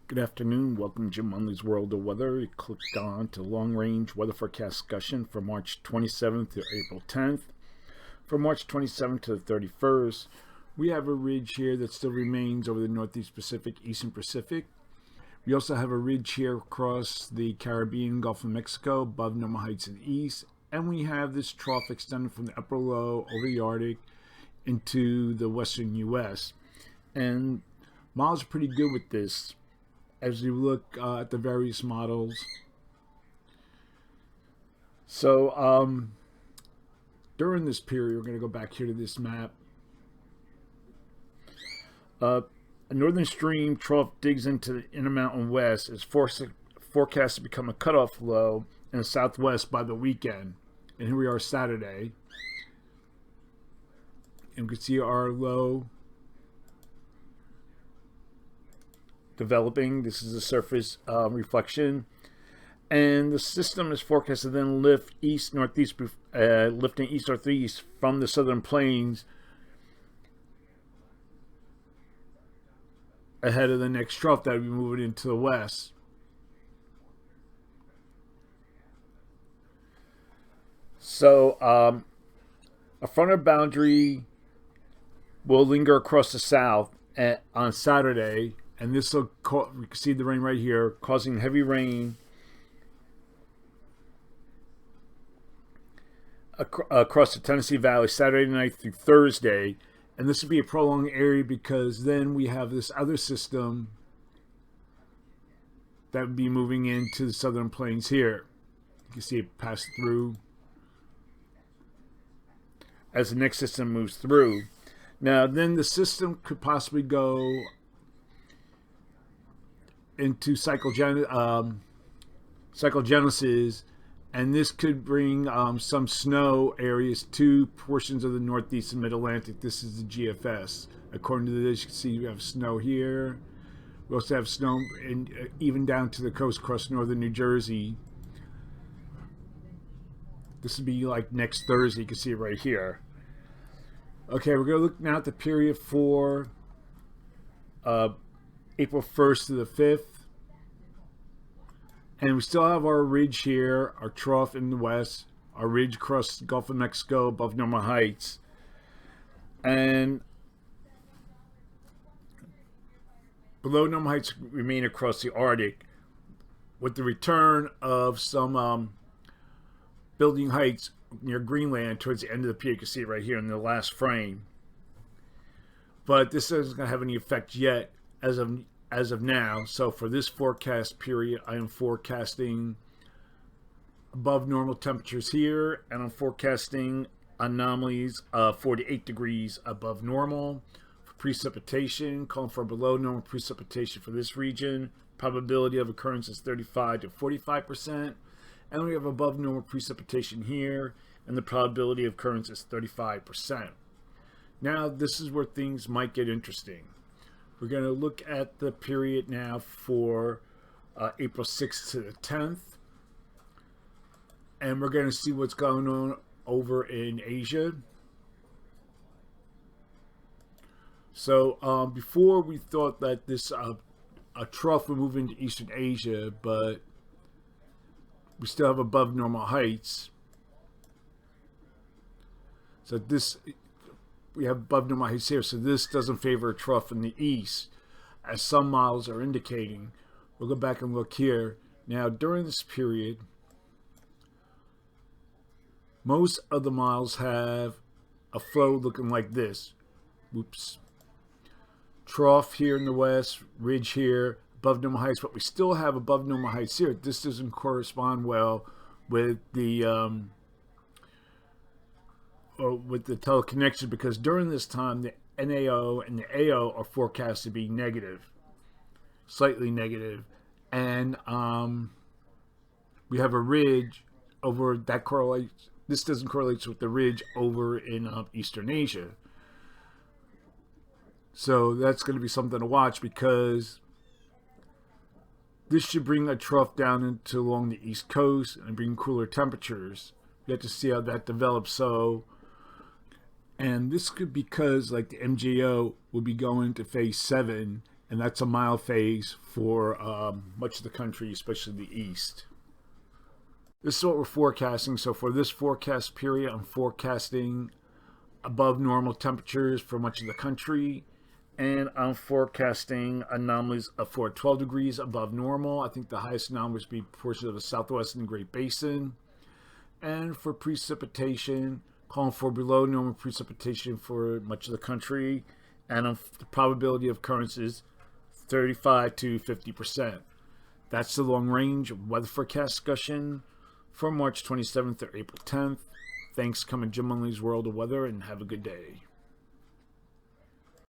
Good afternoon. Welcome to Jim Munley's World of Weather. You clicked on to long-range weather forecast discussion for March 27th to April 10th. From March 27th to the 31st, we have a ridge here that still remains over the Northeast Pacific, Eastern Pacific. We also have a ridge here across the Caribbean, Gulf of Mexico, above normal heights in the east. And we have this trough extending from the upper low over the Arctic into the western U.S. And models are pretty good with this. As you look at the various models. So during this period, we're going to go back here to this map. A northern stream trough digs into the Intermountain West. Is forecast to become a cutoff low in the southwest by the weekend. And here we are Saturday. And we can see our low developing. This is the surface reflection, and the system is forecast to then lift east northeast, lifting east northeast from the southern plains ahead of the next trough that will be moving into the west. So a frontal boundary will linger across the south on Saturday. And this will, we can see the rain right here, causing heavy rain across the Tennessee Valley Saturday night through Thursday. And this will be a prolonged area because then we have this other system that would be moving into the southern plains here. You can see it pass through as the next system moves through. Now, then the system could possibly go into cyclogenesis, and this could bring some snow areas to portions of the Northeast and Mid-Atlantic. This is the GFS. According to this, you can see we have snow here. We also have snow even down to the coast across northern New Jersey. This would be like next Thursday. You can see it right here. Okay, we're going to look now at the period for April 1st to the 5th. And we still have our ridge here, our trough in the west, our ridge across the Gulf of Mexico above normal heights. And below normal heights remain across the Arctic, with the return of some building heights near Greenland towards the end of the period. You can see it right here in the last frame. But this isn't going to have any effect yet as of now. So for this forecast period, I am forecasting above normal temperatures here, and I'm forecasting anomalies of 48 degrees above normal. For precipitation, calling for below normal precipitation for this region. Probability of occurrence is 35 to 45%. And we have above normal precipitation here, and the probability of occurrence is 35%. Now, this is where things might get interesting. We're going to look at the period now for April 6th to the 10th. And we're going to see what's going on over in Asia. So before we thought that this a trough would move into Eastern Asia, but we still have above normal heights. So this, we have above normal heights here. So this doesn't favor a trough in the east, as some models are indicating. We'll go back and look here. Now, during this period, most of the models have a flow looking like this. Whoops. Trough here in the west, ridge here, above normal heights, but we still have above normal heights here. This doesn't correspond well with the teleconnection, because during this time the NAO and the AO are forecast to be negative, slightly negative, and we have a ridge over that correlates. This doesn't correlate with the ridge over in Eastern Asia. So that's going to be something to watch, because this should bring a trough down into along the East Coast and bring cooler temperatures. We have to see how that develops. So And this could because like the MJO will be going to phase 7, and that's a mild phase for much of the country, especially the east. This is what we're forecasting. So for this forecast period, I'm forecasting above normal temperatures for much of the country, and I'm forecasting anomalies for 12 degrees above normal. I think the highest anomalies will be portions of the Southwestern Great Basin. And for precipitation, calling for below normal precipitation for much of the country, and the probability of occurrence is 35 to 50%. That's the long range weather forecast discussion for March 27th or April 10th. Thanks, coming Jim Munley's World of Weather, and have a good day.